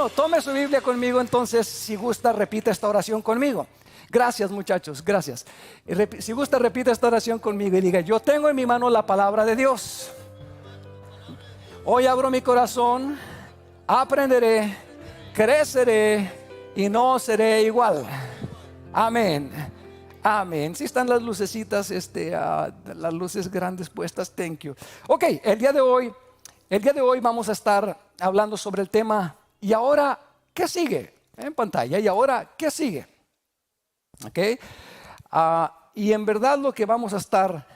Bueno, tome su Biblia conmigo entonces, si gusta, repita esta oración conmigo. Gracias, muchachos, gracias. Si gusta, repita esta oración conmigo y diga: yo tengo en mi mano la palabra de Dios. Hoy abro mi corazón, aprenderé, creceré y no seré igual. Amén. Amén. Si están las lucecitas, las luces grandes puestas, thank you. Ok, el día de hoy vamos a estar hablando sobre el tema: ¿y ahora qué sigue? En pantalla, ¿y ahora qué sigue? Ok, y en verdad lo que vamos a estar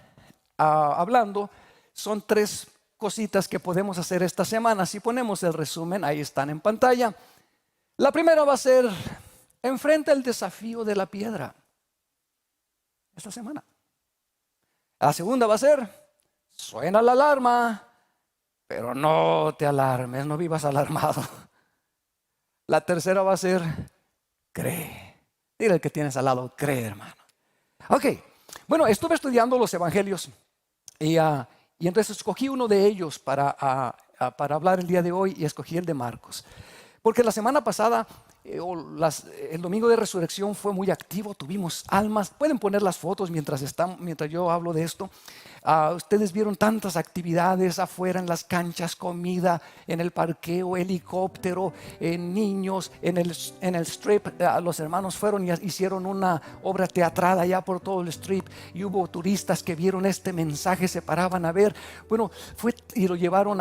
hablando son tres cositas que podemos hacer esta semana. Si ponemos el resumen, ahí están en pantalla. La primera va a ser: enfrenta el desafío de la piedra esta semana. La segunda va a ser: suena la alarma, pero no te alarmes, no vivas alarmado. La tercera va a ser: cree. Dile al que tienes al lado: cree, hermano. Ok, bueno, estuve estudiando los evangelios y entonces escogí uno de ellos para hablar el día de hoy, y escogí el de Marcos. Porque la semana pasada, el domingo de resurrección, fue muy activo. Tuvimos almas. Pueden poner las fotos mientras yo hablo de esto. Ustedes vieron tantas actividades afuera en las canchas: comida, en el parqueo, helicóptero, niños, en el strip. Los hermanos fueron y hicieron una obra teatral allá por todo el strip, y hubo turistas que vieron este mensaje, se paraban a ver. Bueno, y lo llevaron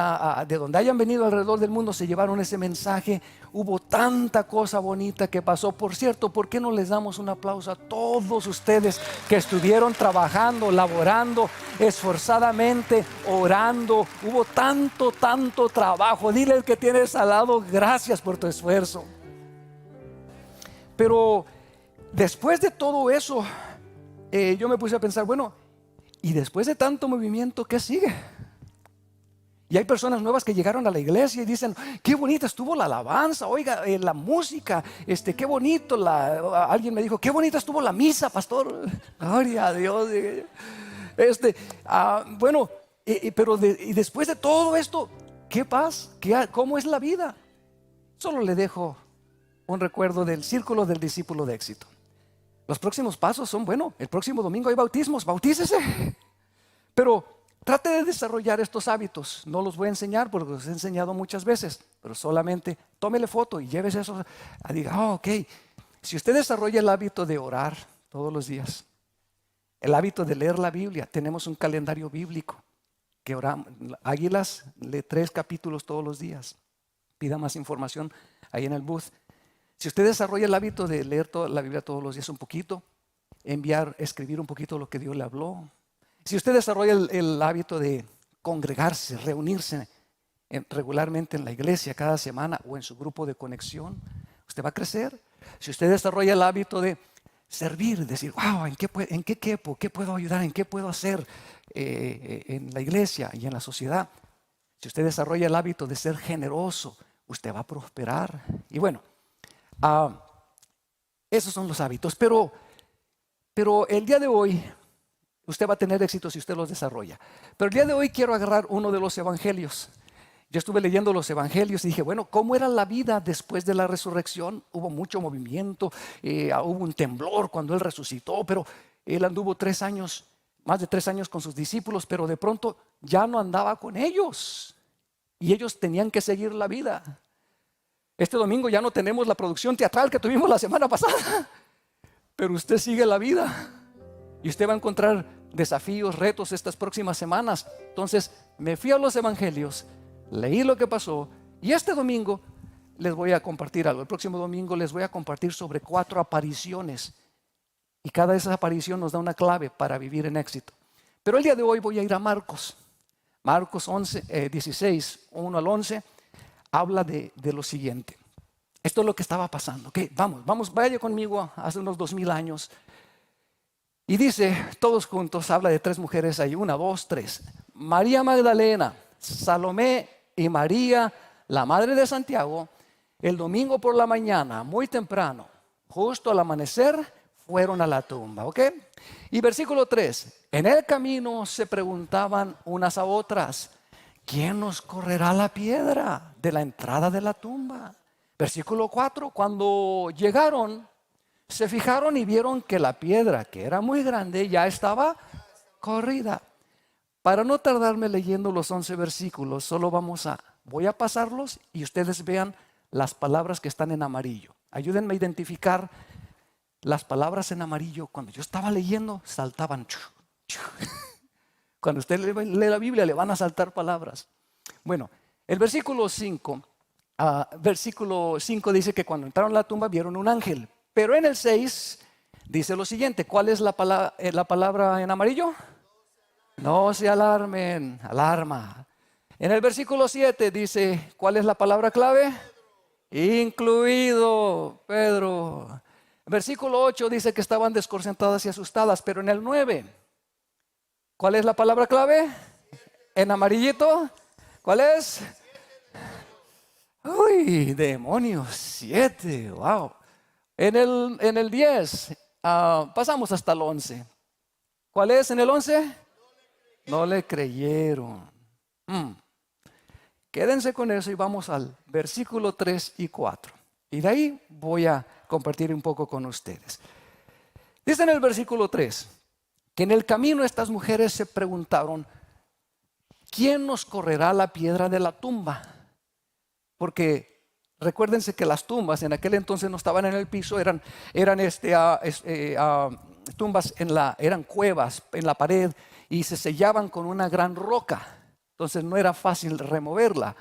de donde hayan venido alrededor del mundo, se llevaron ese mensaje. Hubo tanta cosa bonita que pasó. Por cierto, ¿por qué no les damos un aplauso a todos ustedes que estuvieron trabajando, laborando, esforzadamente, orando? Hubo tanto trabajo. Dile al que tienes al lado: gracias por tu esfuerzo. Pero después de todo eso, yo me puse a pensar: bueno, y después de tanto movimiento, ¿qué sigue? Y hay personas nuevas que llegaron a la iglesia y dicen: qué bonita estuvo la alabanza, oiga, la música, qué bonito. Alguien me dijo: qué bonita estuvo la misa, pastor. Gloria a Dios. Bueno, pero después de todo esto, ¿qué pasa? ¿Cómo es la vida? Solo le dejo un recuerdo del círculo del discípulo de éxito. Los próximos pasos son: bueno, el próximo domingo hay bautismos, bautícese. Pero trate de desarrollar estos hábitos. No los voy a enseñar porque los he enseñado muchas veces, pero solamente tómele foto y llévese eso. Diga: ok, si usted desarrolla el hábito de orar todos los días, el hábito de leer la Biblia, tenemos un calendario bíblico que oramos. Águilas lee 3 capítulos todos los días. Pida más información ahí en el booth. Si usted desarrolla el hábito de leer la Biblia todos los días un poquito, escribir un poquito lo que Dios le habló. Si usted desarrolla el hábito de congregarse, reunirse regularmente en la iglesia cada semana o en su grupo de conexión, usted va a crecer. Si usted desarrolla el hábito de servir, decir: wow, ¿en qué quepo? ¿Qué puedo ayudar? ¿En qué puedo hacer en la iglesia y en la sociedad? Si usted desarrolla el hábito de ser generoso, usted va a prosperar. Y bueno, esos son los hábitos. Pero el día de hoy usted va a tener éxito si usted los desarrolla. Pero el día de hoy quiero agarrar uno de los evangelios. Yo estuve leyendo los evangelios y dije: bueno, ¿cómo era la vida después de la resurrección? Hubo mucho movimiento, hubo un temblor cuando Él resucitó, pero Él anduvo más de 3 años con sus discípulos, pero de pronto ya no andaba con ellos y ellos tenían que seguir la vida. Este domingo ya no tenemos la producción teatral que tuvimos la semana pasada, pero usted sigue la vida. Y usted va a encontrar desafíos, retos estas próximas semanas. Entonces me fui a los evangelios, leí lo que pasó, y este domingo les voy a compartir algo. El próximo domingo les voy a compartir sobre 4 apariciones, y cada de esas apariciones nos da una clave para vivir en éxito. Pero el día de hoy voy a ir a Marcos 16, 1 al 11. Habla de lo siguiente. Esto es lo que estaba pasando. Okay, vamos, vaya conmigo hace unos 2000 años. Y dice, todos juntos, habla de 3 mujeres ahí: 1, 2, 3. María Magdalena, Salomé y María, la madre de Santiago, el domingo por la mañana, muy temprano, justo al amanecer, fueron a la tumba. ¿Ok? Y versículo 3. En el camino se preguntaban unas a otras: ¿quién nos correrá la piedra de la entrada de la tumba? Versículo 4, cuando llegaron, se fijaron y vieron que la piedra, que era muy grande, ya estaba corrida. Para no tardarme leyendo los 11 versículos, solo voy a pasarlos y ustedes vean las palabras que están en amarillo. Ayúdenme a identificar las palabras en amarillo. Cuando yo estaba leyendo, saltaban. Cuando usted lee la Biblia, le van a saltar palabras. Bueno, el versículo 5 dice que cuando entraron a la tumba vieron un ángel. Pero en el 6 dice lo siguiente. ¿Cuál es la palabra en amarillo? No se alarmen, alarma. En el versículo 7 dice, ¿cuál es la palabra clave? Incluido, Pedro. El versículo 8 dice que estaban desconcertadas y asustadas, pero en el 9, ¿cuál es la palabra clave? En amarillito, ¿cuál es? Uy, demonios, 7, wow. En el 10, pasamos hasta el 11. ¿Cuál es en el 11? No le creyeron. Quédense con eso y vamos al versículo 3 y 4. Y de ahí voy a compartir un poco con ustedes. Dice en el versículo 3 que en el camino estas mujeres se preguntaron, ¿quién nos correrá la piedra de la tumba? Porque recuérdense que las tumbas en aquel entonces no estaban en el piso, eran tumbas eran cuevas en la pared y se sellaban con una gran roca. Entonces no era fácil removerla.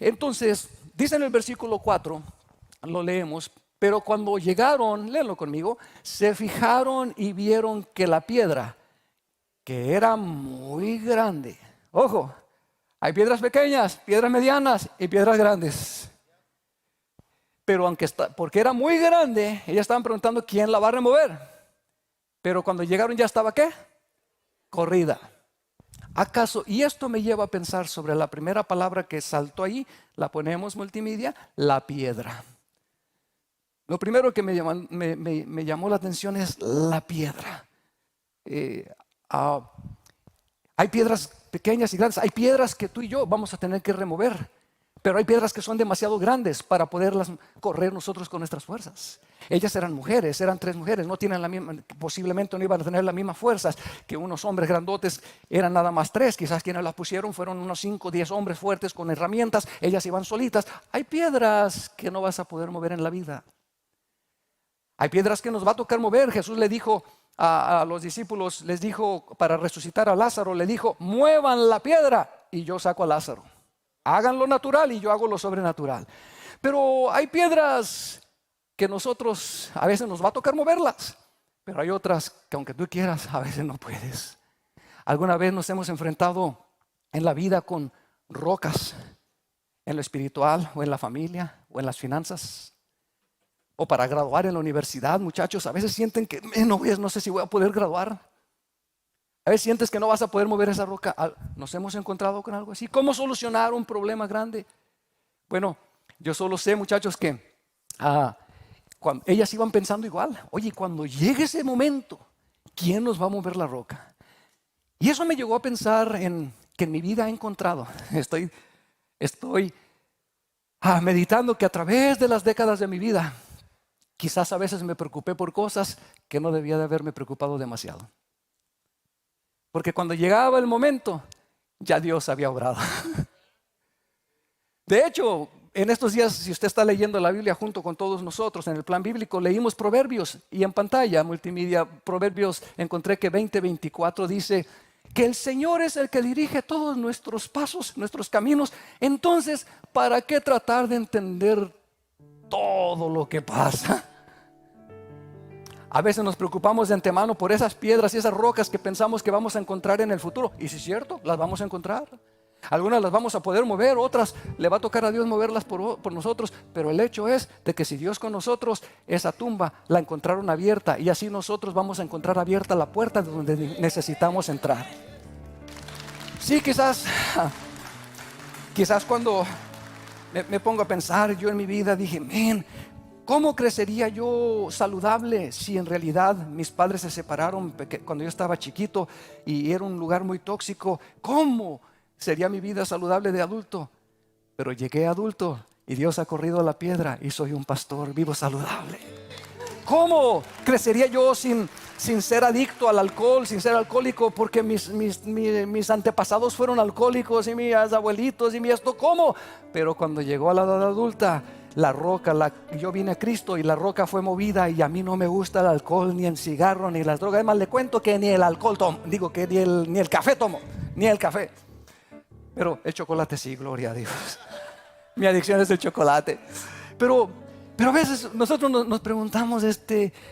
Entonces, dice en el versículo 4, lo leemos, pero cuando llegaron, léanlo conmigo, se fijaron y vieron que la piedra, que era muy grande. Ojo, hay piedras pequeñas, piedras medianas y piedras grandes. Pero porque era muy grande, ellas estaban preguntando quién la va a remover. Pero cuando llegaron ya estaba ¿qué? Corrida. ¿Acaso? Y esto me lleva a pensar sobre la primera palabra que saltó ahí, la ponemos multimedia, la piedra. Lo primero que me llamó la atención es la piedra. Hay piedras pequeñas y grandes, hay piedras que tú y yo vamos a tener que remover, pero hay piedras que son demasiado grandes para poderlas correr nosotros con nuestras fuerzas. Ellas eran mujeres, eran 3 mujeres, no tienen la misma, posiblemente no iban a tener las mismas fuerzas que unos hombres grandotes, eran nada más 3, quizás quienes las pusieron fueron unos 5 o 10 hombres fuertes con herramientas, ellas iban solitas. Hay piedras que no vas a poder mover en la vida. Hay piedras que nos va a tocar mover. Jesús le dijo a los discípulos, les dijo para resucitar a Lázaro, le dijo, muevan la piedra y yo saco a Lázaro. Hagan lo natural y yo hago lo sobrenatural. Pero hay piedras que nosotros a veces nos va a tocar moverlas, pero hay otras que aunque tú quieras a veces no puedes. Alguna vez nos hemos enfrentado en la vida con rocas, en lo espiritual o en la familia o en las finanzas, o para graduar en la universidad. Muchachos, a veces sienten que no sé si voy a poder graduar. A veces sientes que no vas a poder mover esa roca. Nos hemos encontrado con algo así. ¿Cómo solucionar un problema grande? Bueno, yo solo sé, muchachos, que cuando ellas iban pensando igual. Oye, cuando llegue ese momento, ¿quién nos va a mover la roca? Y eso me llegó a pensar que en mi vida he encontrado. Estoy meditando que a través de las décadas de mi vida, quizás a veces me preocupé por cosas que no debía de haberme preocupado demasiado. Porque cuando llegaba el momento, ya Dios había obrado. De hecho, en estos días, si usted está leyendo la Biblia junto con todos nosotros en el plan bíblico, leímos Proverbios y en pantalla multimedia, Proverbios, encontré que 20:24 dice que el Señor es el que dirige todos nuestros pasos, nuestros caminos. Entonces, ¿para qué tratar de entender todo lo que pasa? A veces nos preocupamos de antemano por esas piedras y esas rocas que pensamos que vamos a encontrar en el futuro. Y si es cierto, las vamos a encontrar. Algunas las vamos a poder mover, otras le va a tocar a Dios moverlas por nosotros. Pero el hecho es de que si Dios con nosotros, esa tumba la encontraron abierta, y así nosotros vamos a encontrar abierta la puerta de donde necesitamos entrar. Sí, quizás cuando me pongo a pensar, yo en mi vida dije, ¿cómo crecería yo saludable si en realidad mis padres se separaron cuando yo estaba chiquito y era un lugar muy tóxico? ¿Cómo sería mi vida saludable de adulto? Pero llegué adulto Y Dios ha corrido la piedra y soy un pastor vivo saludable. ¿Cómo crecería yo sin ser adicto al alcohol, sin ser alcohólico? Porque mis antepasados fueron alcohólicos y mis abuelitos y mi esto. ¿Cómo? Pero cuando llegó a la edad adulta, la roca, yo vine a Cristo y la roca fue movida. Y a mí no me gusta el alcohol, ni el cigarro, ni las drogas. Además le cuento que ni el alcohol tomo. Digo que ni el café tomo, ni el café. Pero el chocolate sí, gloria a Dios. Mi adicción es el chocolate. Pero a veces nosotros nos preguntamos,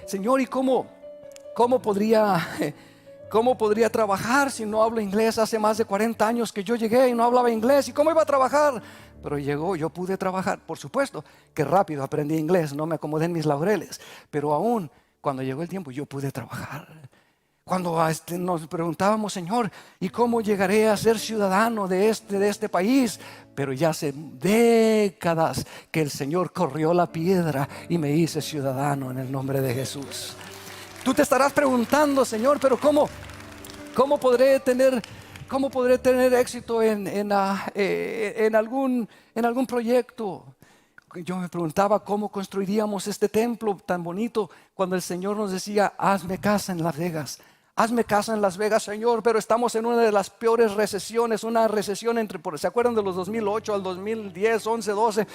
Señor, ¿y cómo podría trabajar si no hablo inglés? Hace más de 40 años que yo llegué y no hablaba inglés. ¿Y cómo iba a trabajar? Pero llegó, yo pude trabajar. Por supuesto que rápido aprendí inglés, no me acomodé en mis laureles. Pero aún cuando llegó el tiempo, yo pude trabajar. Cuando nos preguntábamos, Señor, ¿y cómo llegaré a ser ciudadano de este país? Pero ya hace décadas que el Señor corrió la piedra y me hice ciudadano en el nombre de Jesús. Tú te estarás preguntando, Señor, pero ¿cómo podré tener éxito en algún proyecto? Yo me preguntaba cómo construiríamos este templo tan bonito cuando el Señor nos decía, hazme casa en Las Vegas. Hazme casa en Las Vegas, Señor, pero estamos en una de las peores recesiones, una recesión ¿se acuerdan de los 2008 al 2010, 11, 12,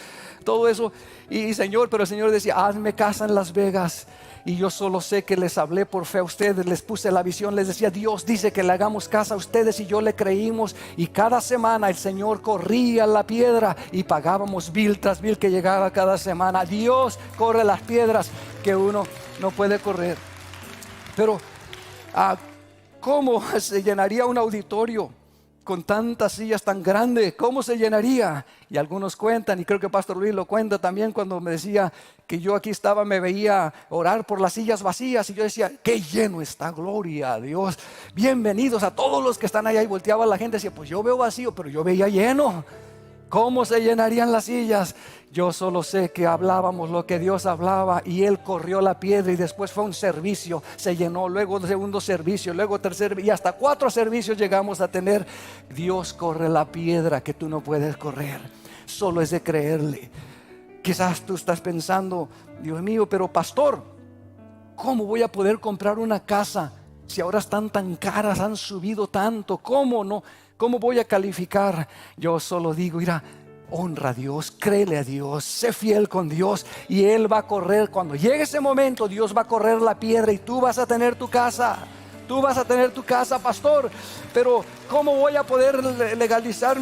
todo eso? Y Señor, pero el Señor decía, hazme casa en Las Vegas. Y yo solo sé que les hablé por fe a ustedes, les puse la visión, les decía, Dios dice que le hagamos casa a ustedes, y yo le creímos. Y cada semana el Señor corría la piedra y pagábamos bill tras bill que llegaba cada semana. Dios corre las piedras que uno no puede correr. Pero ¿cómo se llenaría un auditorio con tantas sillas tan grandes? ¿Cómo se llenaría? Y algunos cuentan, y creo que Pastor Luis lo cuenta también, cuando me decía que yo aquí estaba, me veía orar por las sillas vacías, y yo decía, qué lleno está, gloria a Dios, bienvenidos a todos los que están allá. Y volteaba la gente y decía, pues yo veo vacío, pero yo veía lleno. ¿Cómo se llenarían las sillas? Yo solo sé que hablábamos lo que Dios hablaba, y Él corrió la piedra, y después fue un servicio, se llenó, luego segundo servicio, luego tercer, y hasta 4 servicios llegamos a tener. Dios corre la piedra que tú no puedes correr, solo es de creerle. Quizás tú estás pensando, Dios mío, pero pastor, ¿cómo voy a poder comprar una casa si ahora están tan caras, han subido tanto? ¿Cómo no? ¿Cómo voy a calificar? Yo solo digo, mira, honra a Dios, créele a Dios, sé fiel con Dios, y Él va a correr. Cuando llegue ese momento, Dios va a correr la piedra y tú vas a tener tu casa. Tú vas a tener tu casa, pastor. Pero ¿cómo voy a poder legalizar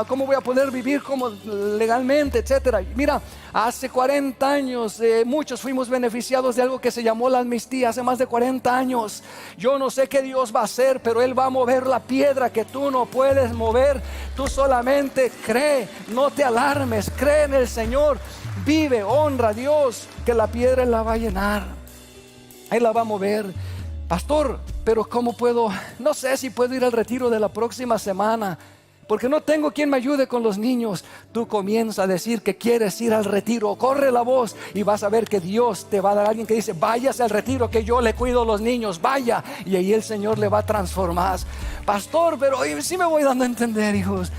cómo voy a poder vivir como legalmente, etcétera? Mira, hace 40 años muchos fuimos beneficiados de algo que se llamó la amnistía. Hace más de 40 años. Yo no sé qué Dios va a hacer, pero Él va a mover la piedra que tú no puedes mover. Tú solamente cree, no te alarmes, cree en el Señor, vive, honra a Dios, que la piedra Él la va a llenar, Él la va a mover. Pastor, pero ¿cómo puedo? No sé si puedo ir al retiro de la próxima semana, porque no tengo quien me ayude con los niños. Tú comienza a decir que quieres ir al retiro, corre la voz, y vas a ver que Dios te va a dar a alguien que dice, váyase al retiro, que yo le cuido a los niños, vaya. Y ahí el Señor le va a transformar. Pastor, pero sí me voy dando a entender, hijos.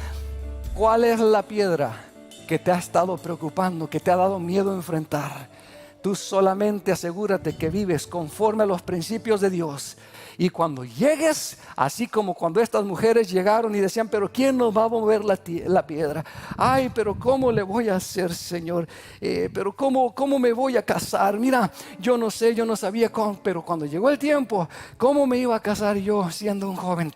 ¿Cuál es la piedra que te ha estado preocupando, que te ha dado miedo a enfrentar? Tú solamente asegúrate que vives conforme a los principios de Dios. Y cuando llegues, así como cuando estas mujeres llegaron y decían, pero ¿quién nos va a mover la piedra? Ay, pero ¿cómo le voy a hacer, Señor? Pero ¿cómo me voy a casar? Mira, yo no sé, yo no sabía cómo, pero cuando llegó el tiempo, ¿cómo me iba a casar yo siendo un joven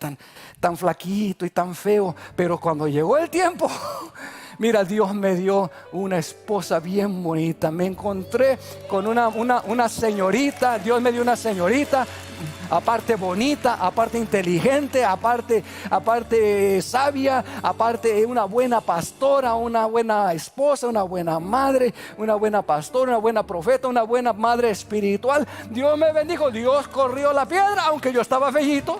tan flaquito y tan feo? Pero cuando llegó el tiempo, mira, Dios me dio una esposa bien bonita. Me encontré con una señorita. Dios me dio una señorita, aparte bonita, aparte inteligente, aparte sabia, aparte una buena pastora, una buena esposa, una buena madre, una buena pastora, una buena profeta, una buena madre espiritual. Dios me bendijo. Dios corrió la piedra, aunque yo estaba feíto.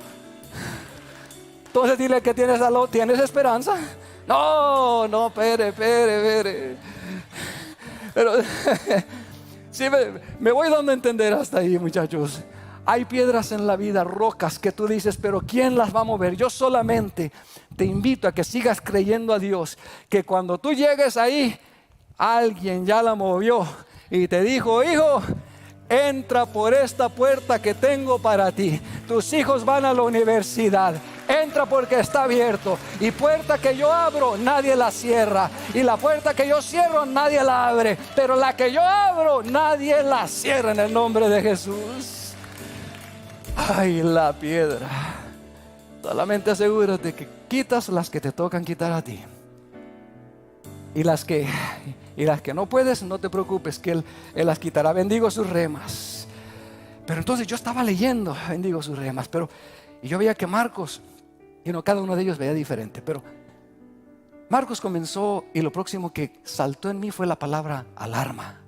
Entonces dile que tienes salud, tienes esperanza. No, espere. Pero sí, me voy dando a entender hasta ahí, muchachos. Hay piedras en la vida, rocas que tú dices, pero ¿quién las va a mover? Yo solamente te invito a que sigas creyendo a Dios, que cuando tú llegues ahí, Alguien ya la movió y te dijo: hijo, entra por esta puerta que tengo para ti. Tus hijos van a la universidad. Entra porque está abierto. Y puerta que yo abro, nadie la cierra. Y la puerta que yo cierro, nadie la abre. Pero la que yo abro, nadie la cierra, en el nombre de Jesús. Ay, la piedra. Solamente asegúrate que quitas las que te tocan quitar a ti. Y las que no puedes, no te preocupes, que Él las quitará. Bendigo sus remas. Pero entonces yo estaba leyendo, bendigo sus remas, y yo veía que Marcos, cada uno de ellos veía diferente, pero Marcos comenzó, y lo próximo que saltó en mí fue la palabra alarma.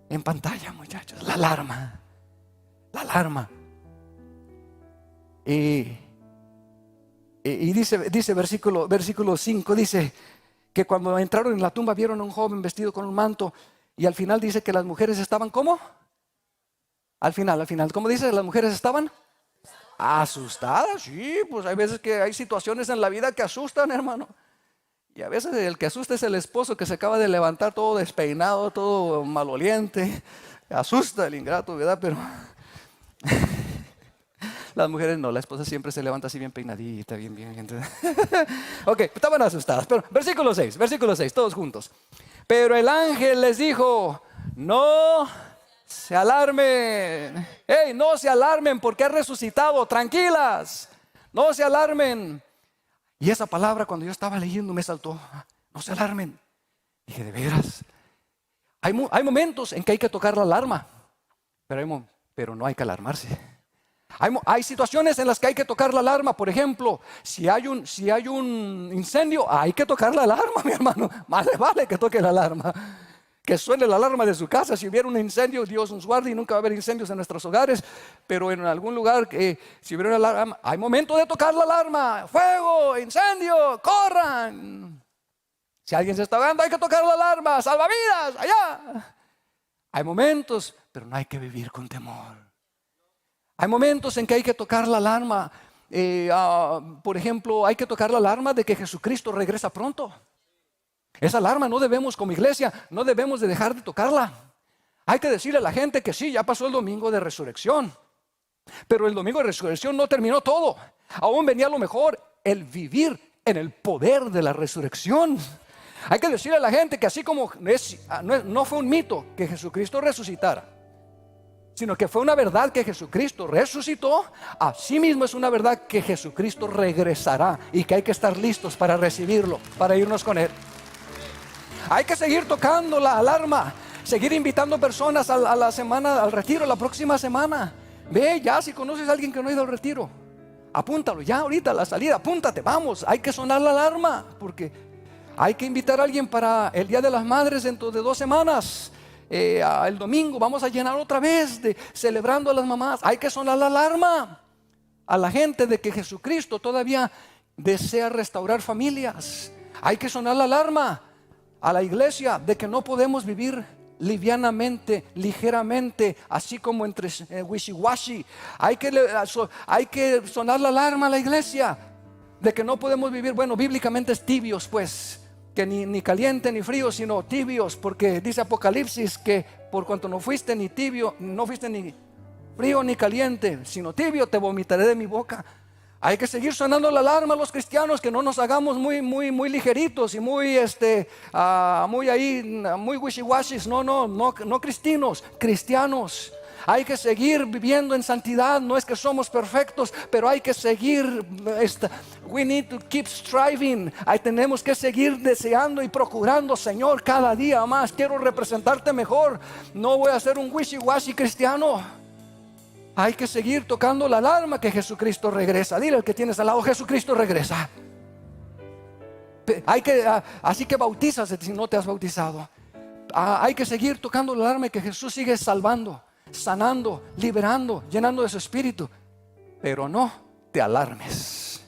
En pantalla, muchachos, la alarma. La alarma. Y dice versículo 5, dice que cuando entraron en la tumba vieron a un joven vestido con un manto, y al final dice que las mujeres estaban ¿cómo? Al final, ¿cómo dice? Las mujeres estaban asustadas. Sí, pues hay veces que hay situaciones en la vida que asustan, hermano. Y a veces el que asusta es el esposo que se acaba de levantar todo despeinado, todo maloliente. Asusta el ingrato, ¿verdad? Pero las mujeres no, la esposa siempre se levanta así bien peinadita, bien. Ok, estaban asustadas. Pero versículo 6, todos juntos. Pero el ángel les dijo: no se alarmen. Hey, no se alarmen porque ha resucitado. Tranquilas, no se alarmen. Y esa palabra, cuando yo estaba leyendo, me saltó: no se alarmen. Dije, de veras, hay momentos en que hay que tocar la alarma, pero no hay que alarmarse. Hay situaciones en las que hay que tocar la alarma. Por ejemplo, si hay un incendio, hay que tocar la alarma, mi hermano. Más le vale que toque la alarma, que suene la alarma de su casa. Si hubiera un incendio, Dios nos guarde y nunca va a haber incendios en nuestros hogares, pero en algún lugar, si hubiera una alarma, hay momento de tocar la alarma. Fuego, incendio, corran. Si alguien se está ahogando, hay que tocar la alarma. Salvavidas, allá. Hay momentos, pero no hay que vivir con temor. Hay momentos en que hay que tocar la alarma. Por ejemplo, hay que tocar la alarma de que Jesucristo regresa pronto. Esa alarma no debemos, como iglesia, no debemos de dejar de tocarla. Hay que decirle a la gente que sí, ya pasó el domingo de resurrección, pero el domingo de resurrección no terminó todo. Aún venía lo mejor, el vivir en el poder de la resurrección. Hay que decirle a la gente que así como no fue un mito que Jesucristo resucitara, sino que fue una verdad que Jesucristo resucitó, así mismo es una verdad que Jesucristo regresará, y que hay que estar listos para recibirlo, para irnos con Él. Hay que seguir tocando la alarma, seguir invitando personas a la semana, al retiro, la próxima semana. Ve ya, si conoces a alguien que no ha ido al retiro, apúntalo ya ahorita a la salida, apúntate, vamos. Hay que sonar la alarma, porque hay que invitar a alguien para el Día de las Madres dentro de 2 semanas. El domingo vamos a llenar otra vez celebrando a las mamás. Hay que sonar la alarma a la gente de que Jesucristo todavía desea restaurar familias. Hay que sonar la alarma a la iglesia de que no podemos vivir livianamente, ligeramente, así como entre wishy-washy. Hay que sonar la alarma a la iglesia de que no podemos vivir, bueno, bíblicamente es tibios, pues, que ni caliente ni frío, sino tibios, porque dice Apocalipsis que por cuanto no fuiste ni tibio, no fuiste ni frío ni caliente, sino tibio, te vomitaré de mi boca. Hay que seguir sonando la alarma a los cristianos, que no nos hagamos muy ligeritos y muy wishy-washy. No cristianos. Hay que seguir viviendo en santidad. No es que somos perfectos, pero hay que seguir. We need to keep striving. Tenemos que seguir deseando y procurando, Señor, cada día más. Quiero representarte mejor. No voy a ser un wishy-washy cristiano. Hay que seguir tocando la alarma que Jesucristo regresa. Dile al que tienes al lado: Jesucristo regresa. Así que bautízate si no te has bautizado. Hay que seguir tocando la alarma que Jesús sigue salvando, sanando, liberando, llenando de su espíritu. Pero no te alarmes.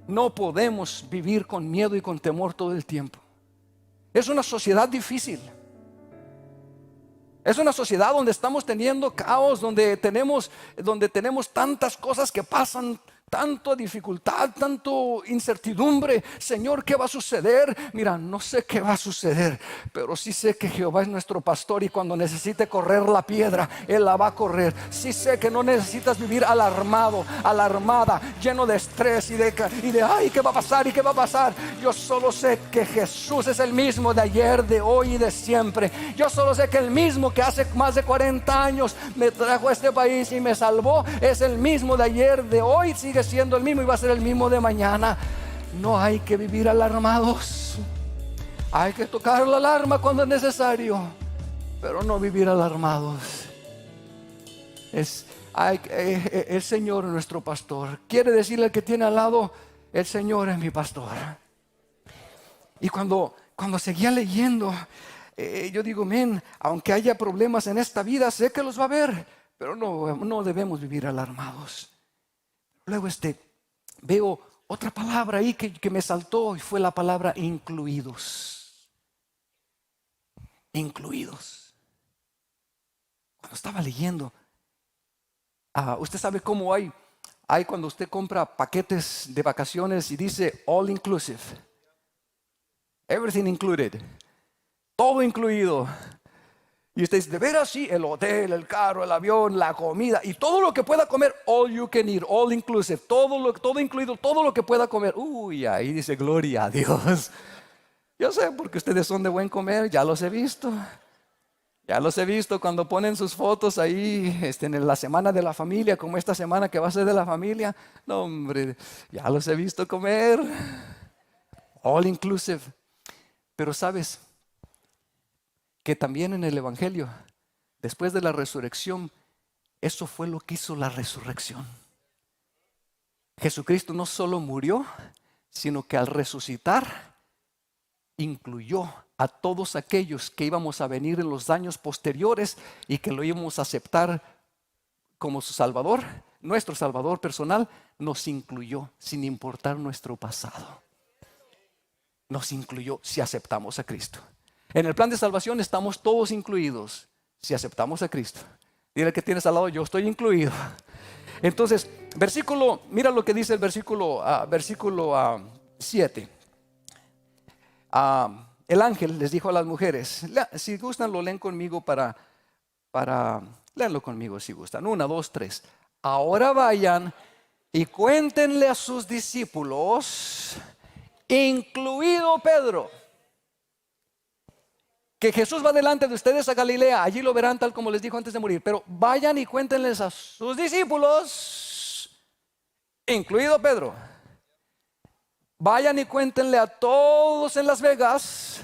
No podemos vivir con miedo y con temor todo el tiempo. Es una sociedad difícil. Es una sociedad donde estamos teniendo caos, donde tenemos tantas cosas que pasan tanta dificultad, tanto incertidumbre. Señor, ¿qué va a suceder? Mira, no sé qué va a suceder, pero sí sé que Jehová es nuestro pastor, y cuando necesite correr la piedra, Él la va a correr. Sí sé que no necesitas vivir alarmado, alarmada, lleno de estrés y de ay, ¿qué va a pasar? ¿Y qué va a pasar? Yo solo sé que Jesús es el mismo de ayer, de hoy y de siempre. Yo solo sé que el mismo que hace más de 40 años me trajo a este país y me salvó es el mismo de ayer, de hoy, sigue siendo el mismo y va a ser el mismo de mañana. No hay que vivir alarmados. Hay que tocar la alarma cuando es necesario, pero no vivir alarmados. El Señor es nuestro pastor. Quiere decirle al que tiene al lado: el Señor es mi pastor. Y cuando seguía leyendo, yo digo, aunque haya problemas en esta vida, sé que los va a haber, pero no debemos vivir alarmados. Luego veo otra palabra ahí que me saltó, y fue la palabra incluidos. Incluidos. Cuando estaba leyendo, usted sabe cómo hay cuando usted compra paquetes de vacaciones y dice all inclusive, everything included, todo incluido. Y usted dice, ¿de veras? Sí, el hotel, el carro, el avión, la comida y todo lo que pueda comer, all you can eat, all inclusive, todo incluido, todo lo que pueda comer. Uy, ahí dice, gloria a Dios. Yo sé, porque ustedes son de buen comer, ya los he visto. Ya los he visto cuando ponen sus fotos ahí en la semana de la familia, como esta semana que va a ser de la familia. No, hombre, ya los he visto comer. All inclusive. Pero sabes que también en el Evangelio, después de la resurrección, eso fue lo que hizo la resurrección. Jesucristo no solo murió, sino que al resucitar incluyó a todos aquellos que íbamos a venir en los años posteriores y que lo íbamos a aceptar como su Salvador. Nuestro Salvador personal nos incluyó sin importar nuestro pasado. Nos incluyó si aceptamos a Cristo. En el plan de salvación estamos todos incluidos si aceptamos a Cristo. Dile que tienes al lado, yo estoy incluido. Entonces, mira lo que dice el versículo 7. El ángel les dijo a las mujeres, si gustan lo leen conmigo léanlo conmigo si gustan. 1, 2, 3. Ahora vayan y cuéntenle a sus discípulos, incluido Pedro, que Jesús va delante de ustedes a Galilea. Allí lo verán tal como les dijo antes de morir. Pero vayan y cuéntenles a sus discípulos, incluido Pedro. Vayan y cuéntenle a todos en Las Vegas,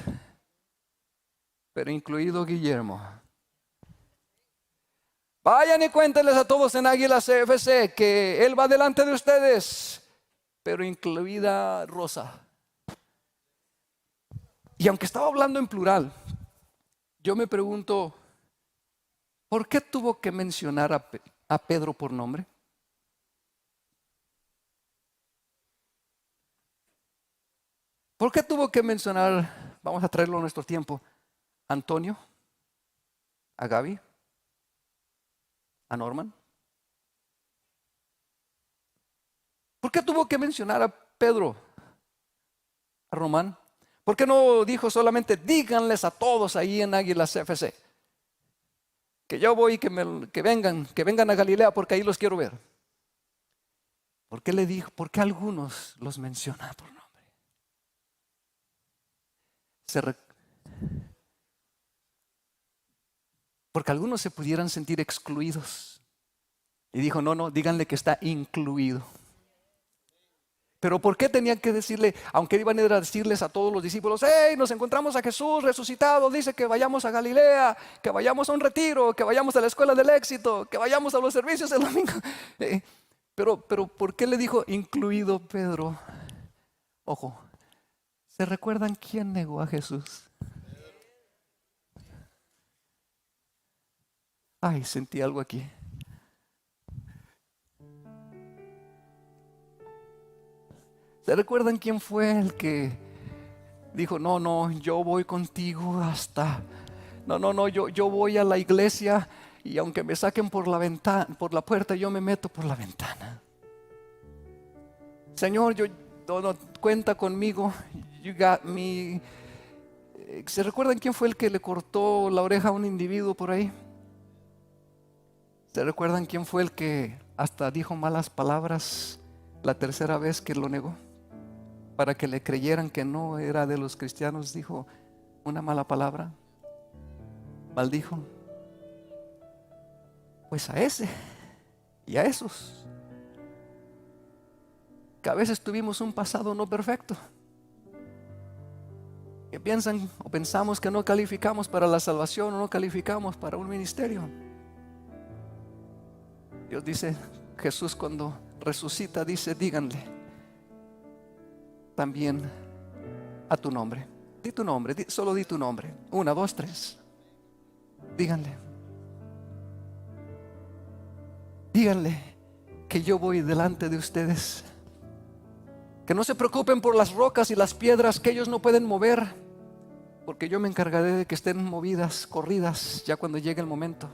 pero incluido Guillermo. Vayan y cuéntenles a todos en Águila CFC que él va delante de ustedes, pero incluida Rosa. Y aunque estaba hablando en plural, yo me pregunto, ¿por qué tuvo que mencionar a Pedro por nombre? ¿Por qué tuvo que mencionar, vamos a traerlo a nuestro tiempo, a Antonio, a Gaby, a Norman? ¿Por qué tuvo que mencionar a Pedro, a Román? ¿Por qué no dijo solamente díganles a todos ahí en Águilas CFC que yo voy, que vengan a Galilea porque ahí los quiero ver? ¿Por qué le dijo? ¿Por qué algunos los menciona por nombre? Porque algunos se pudieran sentir excluidos. Y dijo, no, díganle que está incluido. Pero ¿por qué tenían que decirle, aunque iban a decirles a todos los discípulos, hey, nos encontramos a Jesús resucitado, dice que vayamos a Galilea, que vayamos a un retiro, que vayamos a la escuela del éxito, que vayamos a los servicios el domingo? Pero ¿por qué le dijo incluido Pedro? Ojo, ¿se recuerdan quién negó a Jesús? Ay, sentí algo aquí. ¿Se recuerdan quién fue el que dijo, no, yo voy contigo hasta, yo voy a la iglesia y aunque me saquen por la ventana, por la puerta, yo me meto por la ventana? Señor, no, cuenta conmigo. You got me. ¿Se recuerdan quién fue el que le cortó la oreja a un individuo por ahí? ¿Se recuerdan quién fue el que hasta dijo malas palabras la tercera vez que lo negó? Para que le creyeran que no era de los cristianos, dijo una mala palabra, maldijo. Pues a ese y a esos que a veces tuvimos un pasado no perfecto, que piensan o pensamos que no calificamos para la salvación o no calificamos para un ministerio. Dios dice, Jesús cuando resucita dice, díganle también a tu nombre. Di tu nombre, solo di tu nombre. 1, 2, 3. Díganle que yo voy delante de ustedes. Que no se preocupen por las rocas y las piedras que ellos no pueden mover, porque yo me encargaré de que estén movidas, corridas, ya cuando llegue el momento.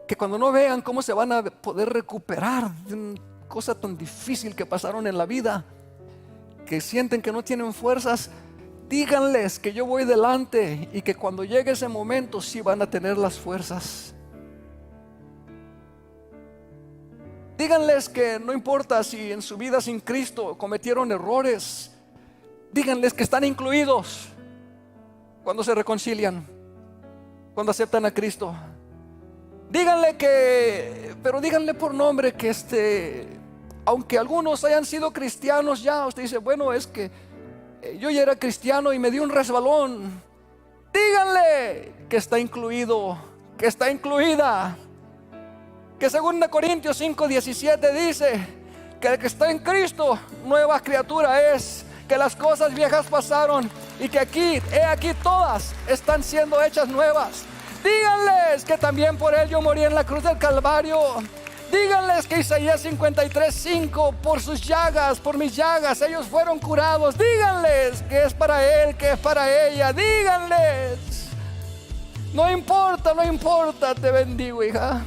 Que cuando no vean cómo se van a poder recuperar de una cosa tan difícil que pasaron en la vida, que sienten que no tienen fuerzas, díganles que yo voy delante y que cuando llegue ese momento sí van a tener las fuerzas. Díganles que no importa si en su vida sin Cristo cometieron errores, díganles que están incluidos cuando se reconcilian, cuando aceptan a Cristo. Díganle pero díganle por nombre que aunque algunos hayan sido cristianos ya, usted dice, bueno, es que yo ya era cristiano y me di un resbalón. Díganle que está incluido, que está incluida. Que 2 Corintios 5:17 dice que el que está en Cristo, nueva criatura es, que las cosas viejas pasaron y que aquí todas están siendo hechas nuevas. Díganles que también por él yo morí en la cruz del Calvario. Díganles que Isaías 53:5, por sus llagas, por mis llagas, ellos fueron curados. Díganles que es para él, que es para ella. Díganles. No importa, te bendigo, hija.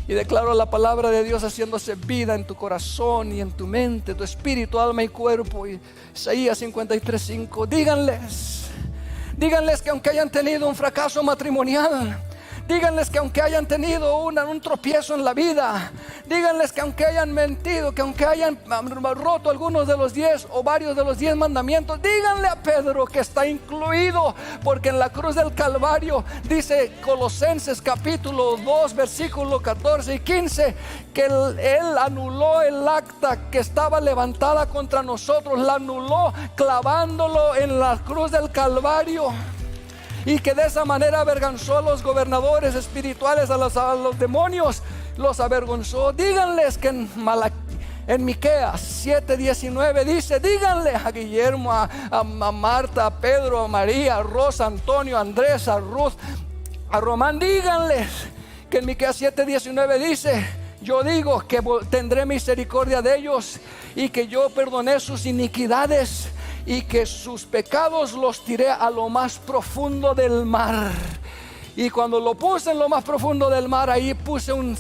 Y declaro la palabra de Dios haciéndose vida en tu corazón y en tu mente, tu espíritu, alma y cuerpo. Y Isaías 53:5. Díganles que aunque hayan tenido un fracaso matrimonial, díganles que aunque hayan tenido un tropiezo en la vida, díganles que aunque hayan mentido, que aunque hayan roto algunos de los 10 o varios de los 10 mandamientos, díganle a Pedro que está incluido, porque en la cruz del Calvario dice Colosenses capítulo 2 versículo 14 y 15 que él anuló el acta que estaba levantada contra nosotros, la anuló clavándolo en la cruz del Calvario. Y que de esa manera avergonzó a los gobernadores espirituales, a los demonios, los avergonzó. Díganles que en Miqueas 7:19 dice, díganle a Guillermo, a Marta, a Pedro, a María, a Rosa, a Antonio, a Andrés, a Ruth, a Román, díganles que en Miqueas 7:19 dice, yo digo que tendré misericordia de ellos y que yo perdoné sus iniquidades y que sus pecados los tiré a lo más profundo del mar. Y cuando lo puse en lo más profundo del mar, ahí puse un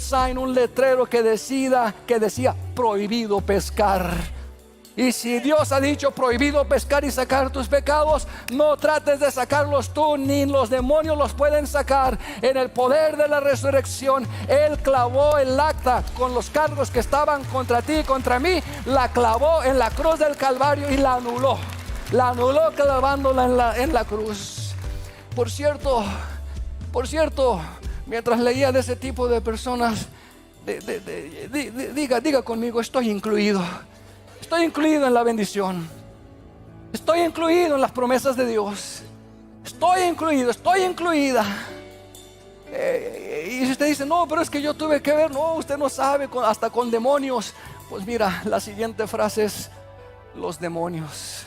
letrero que decía prohibido pescar. Y si Dios ha dicho prohibido pescar y sacar tus pecados, no trates de sacarlos tú, ni los demonios los pueden sacar. En el poder de la resurrección, Él clavó el acta con los cargos que estaban contra ti y contra mí, la clavó en la cruz del Calvario y la anuló clavándola en la cruz. Por cierto, mientras leía de ese tipo de personas, diga conmigo, estoy incluido en la bendición, estoy incluido en las promesas de Dios, estoy incluida. Y si usted dice, no, pero es que yo tuve que ver, no, usted no sabe, hasta con demonios. Pues mira, la siguiente frase es los demonios.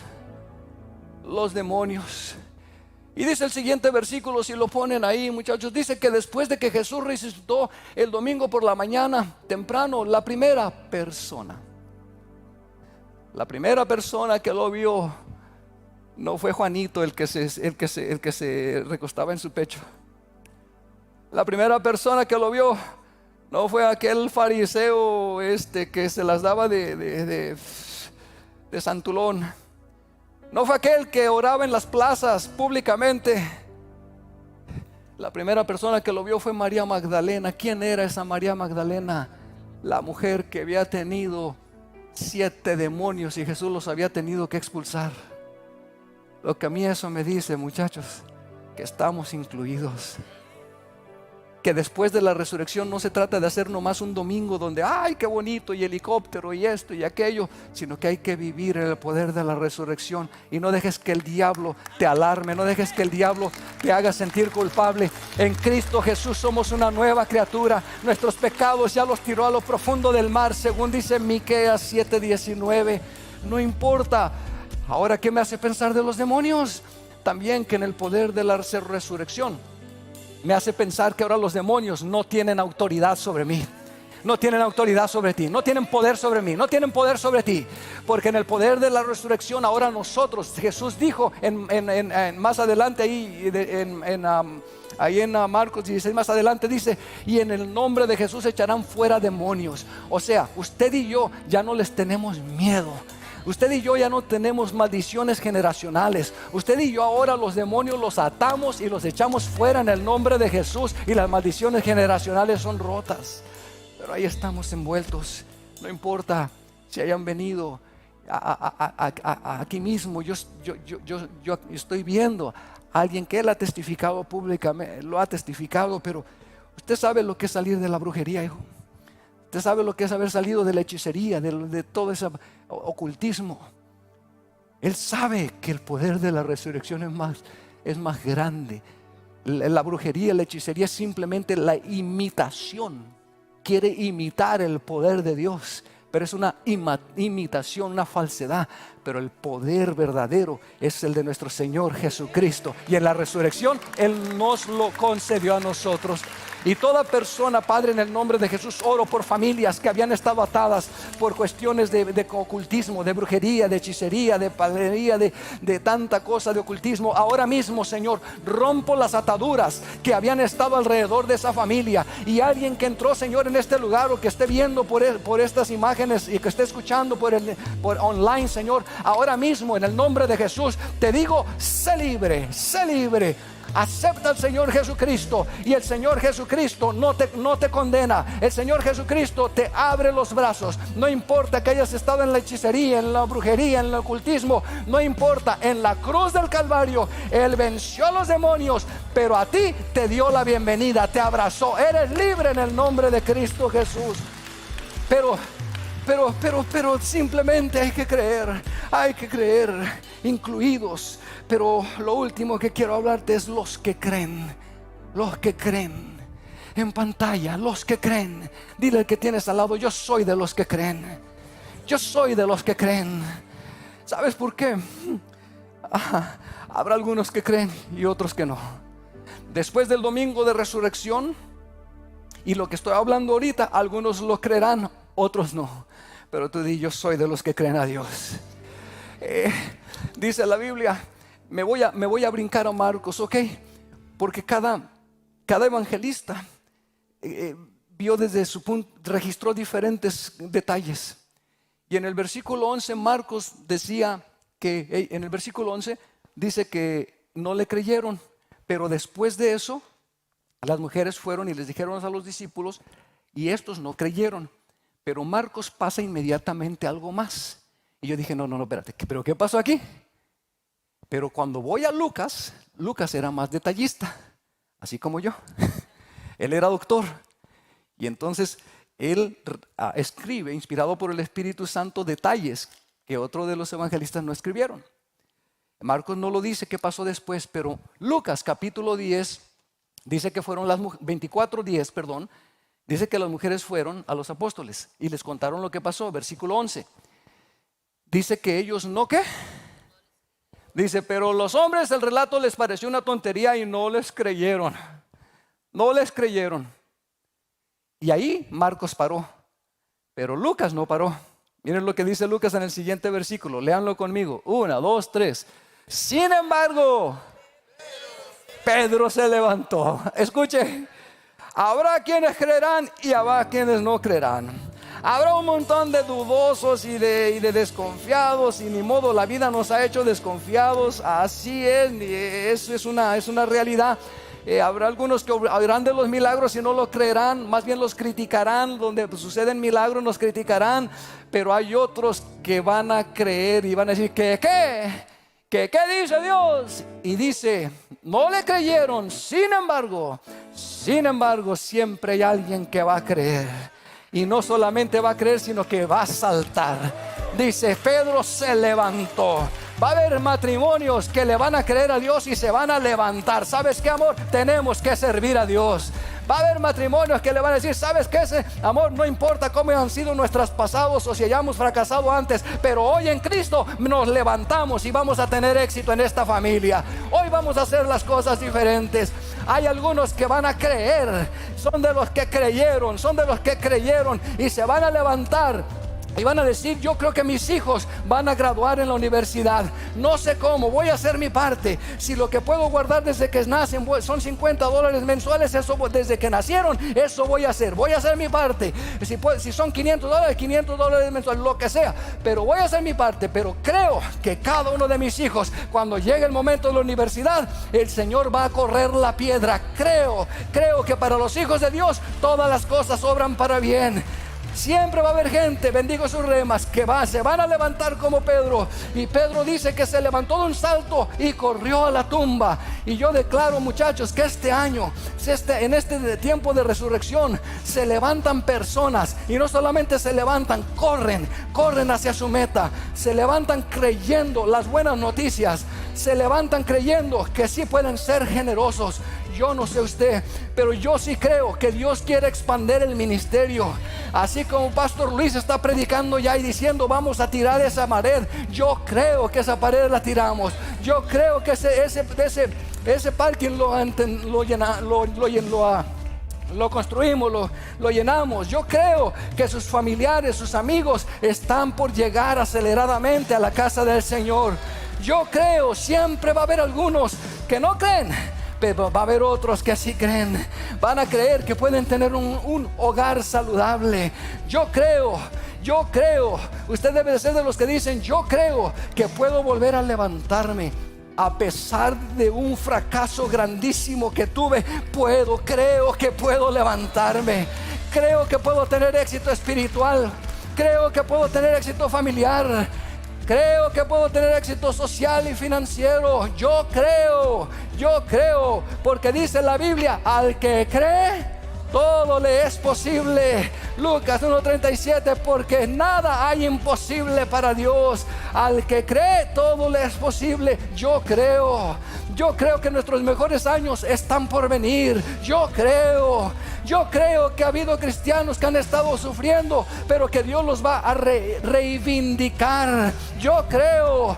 Y dice el siguiente versículo, si lo ponen ahí, muchachos, dice que después de que Jesús resucitó el domingo por la mañana temprano, la primera persona que lo vio no fue Juanito el que se recostaba en su pecho. La primera persona que lo vio No fue aquel fariseo que se las daba de santulón. No fue aquel que oraba en las plazas públicamente. La primera persona que lo vio fue María Magdalena. ¿Quién era esa María Magdalena? La mujer que había tenido 7 demonios y Jesús los había tenido que expulsar. Lo que a mí eso me dice, muchachos, que estamos incluidos. Que después de la resurrección no se trata de hacer nomás un domingo donde ay qué bonito y helicóptero y esto y aquello, sino que hay que vivir en el poder de la resurrección. Y no dejes que el diablo te alarme, no dejes que el diablo te haga sentir culpable. En Cristo Jesús somos una nueva criatura. Nuestros pecados ya los tiró a lo profundo del mar, según dice Miqueas 7:19. No importa. Ahora, ¿qué me hace pensar de los demonios? También que en el poder de la resurrección me hace pensar que ahora los demonios no tienen autoridad sobre mí. No tienen autoridad sobre ti, no tienen poder sobre mí, no tienen poder sobre ti. Porque en el poder de la resurrección ahora nosotros, Jesús dijo más adelante ahí en Marcos 16 más adelante dice, y en el nombre de Jesús echarán fuera demonios. O sea, usted y yo ya no les tenemos miedo. Usted y yo ya no tenemos maldiciones generacionales. Usted y yo ahora los demonios los atamos y los echamos fuera en el nombre de Jesús, y las maldiciones generacionales son rotas. Pero ahí estamos envueltos. No importa si hayan venido aquí mismo. Yo estoy viendo a alguien que él ha testificado públicamente, lo ha testificado, pero usted sabe lo que es salir de la brujería, hijo. Usted sabe lo que es haber salido de la hechicería, de todo ese ocultismo. Él sabe que el poder de la resurrección es más grande. La brujería, la hechicería es simplemente la imitación. Quiere imitar el poder de Dios, pero es una imitación, una falsedad. Pero el poder verdadero es el de nuestro Señor Jesucristo, y en la resurrección Él nos lo concedió a nosotros. Y toda persona, Padre, en el nombre de Jesús, oro por familias que habían estado atadas por cuestiones de ocultismo, de brujería, de hechicería, de padrería, de tanta cosa de ocultismo. Ahora mismo, Señor, rompo las ataduras que habían estado alrededor de esa familia. Y alguien que entró, Señor, en este lugar, o que esté viendo por estas imágenes, y que esté escuchando por online, Señor, ahora mismo en el nombre de Jesús te digo, sé libre, sé libre. Acepta al Señor Jesucristo, y el Señor Jesucristo no te condena. El Señor Jesucristo te abre los brazos. No importa que hayas estado en la hechicería, en la brujería, en el ocultismo, no importa. En la cruz del Calvario Él venció a los demonios, pero a ti te dio la bienvenida, te abrazó. Eres libre en el nombre de Cristo Jesús. Pero simplemente hay que creer, incluidos. Pero lo último que quiero hablarte es los que creen en pantalla, los que creen. Dile al que tienes al lado, yo soy de los que creen. Yo soy de los que creen. ¿Sabes por qué? Habrá algunos que creen y otros que no. Después del domingo de resurrección y lo que estoy hablando ahorita, algunos lo creerán, otros no. Pero tú di, yo soy de los que creen a Dios. Dice la Biblia, me voy a brincar a Marcos, ¿ok? Porque cada evangelista vio desde su punto, registró diferentes detalles. Y en el versículo 11 Marcos decía que, en el versículo 11 dice que no le creyeron. Pero después de eso, las mujeres fueron y les dijeron a los discípulos, y estos no creyeron. Pero Marcos pasa inmediatamente algo más. Y yo dije, no, espérate, ¿pero qué pasó aquí? Pero cuando voy a Lucas era más detallista, así como yo. Él era doctor. Y entonces él escribe, inspirado por el Espíritu Santo, detalles que otros de los evangelistas no escribieron. Marcos no lo dice qué pasó después, pero Lucas capítulo 10 dice que fueron las 24:10, perdón. Dice que las mujeres fueron a los apóstoles y les contaron lo que pasó. Versículo 11. Dice que ellos no, ¿qué? Dice, pero los hombres el relato les pareció una tontería y no les creyeron. No les creyeron. Y ahí Marcos paró, pero Lucas no paró. Miren lo que dice Lucas en el siguiente versículo. Léanlo conmigo. 1, 2, 3. Sin embargo, Pedro se levantó. Escuche. Habrá quienes creerán y habrá quienes no creerán. Habrá un montón de dudosos y de desconfiados, y ni modo, la vida nos ha hecho desconfiados. Así es, es una realidad. Habrá algunos que oirán de los milagros y no lo creerán, más bien los criticarán. Donde suceden milagros nos criticarán, pero hay otros que van a creer y van a decir ¿qué dice Dios? Y dice, no le creyeron, sin embargo, siempre hay alguien que va a creer. Y no solamente va a creer, sino que va a saltar. Dice, Pedro se levantó. Va a haber matrimonios que le van a creer a Dios y se van a levantar. ¿Sabes qué, amor? Tenemos que servir a Dios. Va a haber matrimonios que le van a decir, ¿sabes qué, amor? No importa cómo han sido nuestros pasados o si hayamos fracasado antes, pero hoy en Cristo nos levantamos y vamos a tener éxito en esta familia. Hoy vamos a hacer las cosas diferentes. Hay algunos que van a creer, son de los que creyeron y se van a levantar. Y van a decir, yo creo que mis hijos van a graduar en la universidad. No sé cómo, voy a hacer mi parte. Si lo que puedo guardar desde que nacen son $50 mensuales, eso desde que nacieron, eso voy a hacer. Voy a hacer mi parte. Si son $500 mensuales, lo que sea. Pero voy a hacer mi parte. Pero creo que cada uno de mis hijos, cuando llegue el momento de la universidad, el Señor va a correr la piedra. Creo que para los hijos de Dios todas las cosas obran para bien. Siempre va a haber gente, bendigo sus remas, que se van a levantar como Pedro. Y Pedro dice que se levantó de un salto y corrió a la tumba. Y yo declaro, muchachos, que este año, en este tiempo de resurrección, se levantan personas. Y no solamente se levantan, corren hacia su meta. Se levantan creyendo las buenas noticias. Se levantan creyendo que sí pueden ser generosos. Yo no sé usted, pero yo sí creo que Dios quiere expandir el ministerio. Así como Pastor Luis está predicando ya y diciendo, vamos a tirar esa pared. Yo creo que esa pared la tiramos. Yo creo que ese parking lo construimos, lo llenamos. Yo creo que sus familiares, sus amigos están por llegar aceleradamente a la casa del Señor. Yo creo, siempre va a haber algunos que no creen, pero va a haber otros que sí creen. Van a creer que pueden tener un hogar saludable. Yo creo. Usted debe de ser de los que dicen, yo creo que puedo volver a levantarme. A pesar de un fracaso grandísimo que tuve, creo que puedo levantarme. Creo que puedo tener éxito espiritual. Creo que puedo tener éxito familiar. Creo que puedo tener éxito social y financiero. Yo creo, porque dice la Biblia, al que cree, todo le es posible. Lucas 1:37, porque nada hay imposible para Dios. Al que cree, todo le es posible. Yo creo que nuestros mejores años están por venir. Yo creo que ha habido cristianos que han estado sufriendo, pero que Dios los va a reivindicar. Yo creo,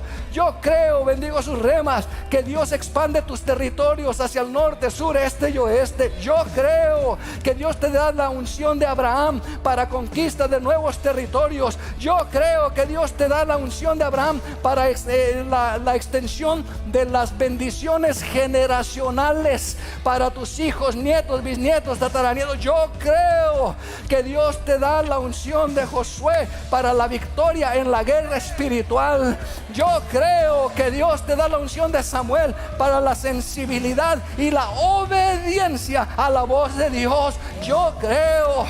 bendigo sus remas, que Dios expande tus territorios hacia el norte, sur, este y oeste. Yo creo que Dios te da la unción de Abraham para conquista de nuevos territorios. Yo creo que Dios te da la unción de Abraham para la extensión de las bendiciones generacionales para tus hijos, nietos, bisnietos, tataranietos. Yo creo que Dios te da la unción de Josué para la victoria en la guerra espiritual. Yo creo que Dios te da la unción de Samuel para la sensibilidad y la obediencia a la voz de Dios. Yo creo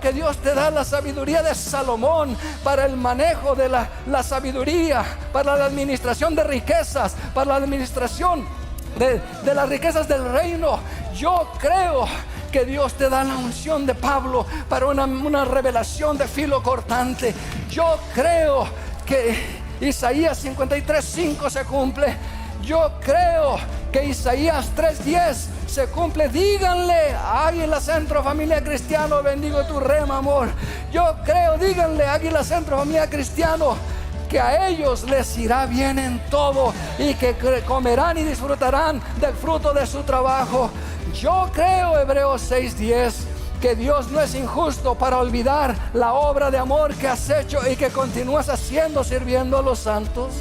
que Dios te da la sabiduría de Salomón para el manejo de la sabiduría, para la administración de riquezas, para la administración de las riquezas del reino. Yo creo que Dios te da la unción de Pablo para una revelación de filo cortante. Yo creo que Isaías 53:5 se cumple. Yo creo que Isaías 3:10 se cumple. Díganle, Águila Centro Familia Cristiano, bendigo tu rema, amor. Yo creo, díganle, Águila Centro Familia Cristiano, que a ellos les irá bien en todo y que comerán y disfrutarán del fruto de su trabajo. Yo creo, Hebreos 6:10, que Dios no es injusto para olvidar la obra de amor que has hecho y que continúas haciendo sirviendo a los santos.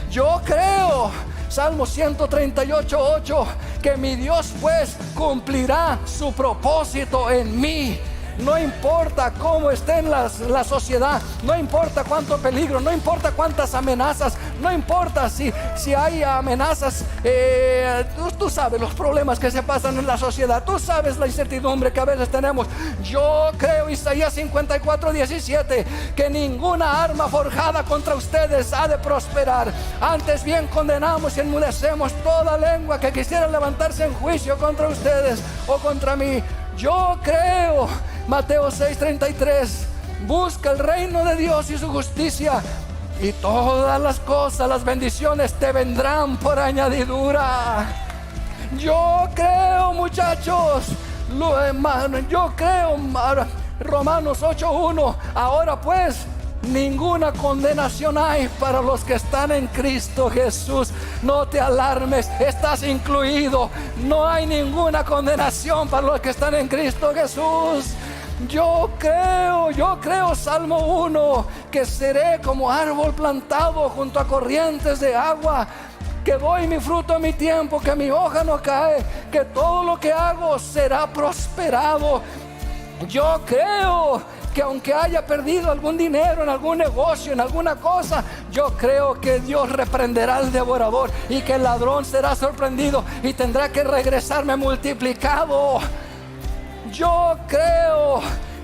Yo creo, Salmo 138:8, que mi Dios pues cumplirá su propósito en mí. No importa cómo esté en la sociedad, no importa cuánto peligro, no importa cuántas amenazas, no importa si hay amenazas, tú sabes los problemas que se pasan en la sociedad, tú sabes la incertidumbre que a veces tenemos. Yo creo, Isaías 54:17, que ninguna arma forjada contra ustedes ha de prosperar. Antes bien condenamos y enmudecemos toda lengua que quisiera levantarse en juicio contra ustedes o contra mí. Yo creo, Mateo 6:33, busca el reino de Dios y su justicia, y todas las cosas, las bendiciones te vendrán por añadidura. Yo creo, muchachos, yo creo, Romanos 8:1, ahora pues ninguna condenación hay para los que están en Cristo Jesús. No te alarmes, estás incluido. No hay ninguna condenación para los que están en Cristo Jesús. Yo creo, Salmo 1, que seré como árbol plantado junto a corrientes de agua, que doy mi fruto en mi tiempo, que mi hoja no cae, que todo lo que hago será prosperado. Yo creo que aunque haya perdido algún dinero en algún negocio, en alguna cosa, yo creo que Dios reprenderá al devorador y que el ladrón será sorprendido y tendrá que regresarme multiplicado. Yo creo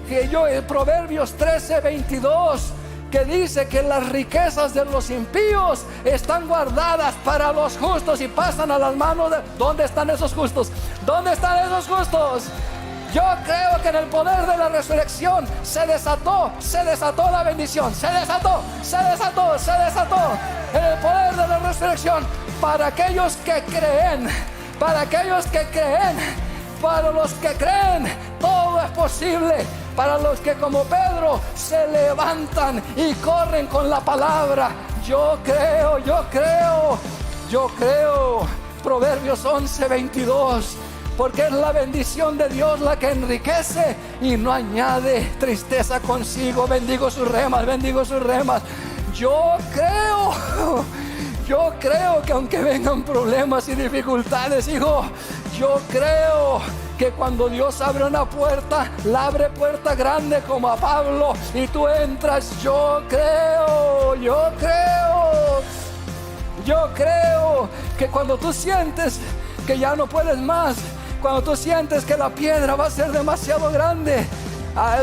que en Proverbios 13:22, que dice que las riquezas de los impíos están guardadas para los justos y pasan a las manos de... ¿Dónde están esos justos? ¿Dónde están esos justos? Yo creo que en el poder de la resurrección se desató la bendición, se desató. En el poder de la resurrección, para aquellos que creen, para los que creen, todo es posible. Para los que como Pedro se levantan y corren con la palabra. Yo creo. Proverbios 11:22. Porque es la bendición de Dios la que enriquece y no añade tristeza consigo. Bendigo sus remas. Yo creo que aunque vengan problemas y dificultades, hijo, yo creo que cuando Dios abre una puerta, la abre puerta grande como a Pablo y tú entras. Yo creo que cuando tú sientes que ya no puedes más, cuando tú sientes que la piedra va a ser demasiado grande,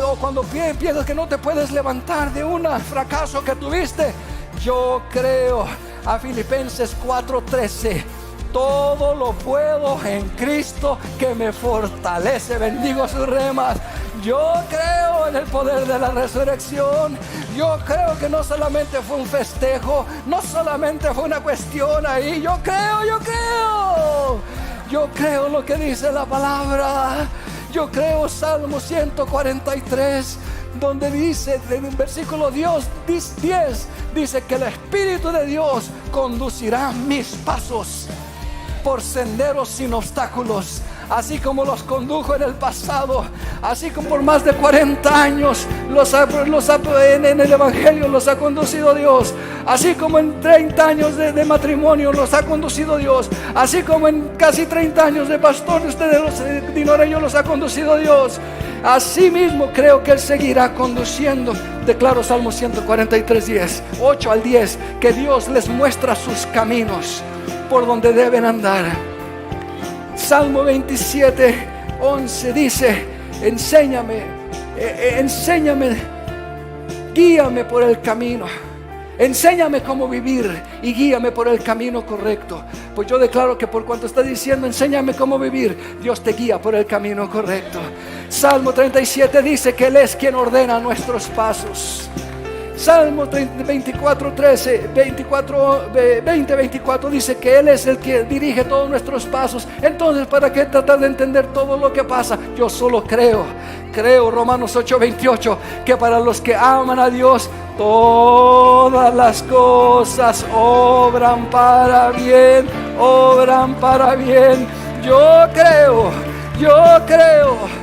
o cuando piensas que no te puedes levantar de un fracaso que tuviste, yo creo. A Filipenses 4:13, todo lo puedo en Cristo que me fortalece. Bendigo sus remas. Yo creo en el poder de la resurrección. Yo creo que no solamente fue un festejo, no solamente fue una cuestión ahí. Yo creo lo que dice la palabra. Yo creo Salmo 143, donde dice, en el versículo 10, dice que el Espíritu de Dios conducirá mis pasos por senderos sin obstáculos, así como los condujo en el pasado, así como por más de 40 años en el Evangelio los ha conducido Dios, así como en 30 años de matrimonio los ha conducido Dios, así como en casi 30 años de pastor ustedes los dinoreños los ha conducido Dios. Así mismo creo que Él seguirá conduciendo. Declaro Salmo 143:10, 8 al 10, que Dios les muestra sus caminos por donde deben andar. Salmo 27:11 dice, enséñame, guíame por el camino. Enséñame cómo vivir y guíame por el camino correcto. Pues yo declaro que por cuanto está diciendo enséñame cómo vivir, Dios te guía por el camino correcto. Salmo 37 dice que Él es quien ordena nuestros pasos. Salmo 24 dice que Él es el que dirige todos nuestros pasos. Entonces, ¿para qué tratar de entender todo lo que pasa? Yo solo creo. Romanos 8:28, que para los que aman a Dios, todas las cosas obran para bien. Yo creo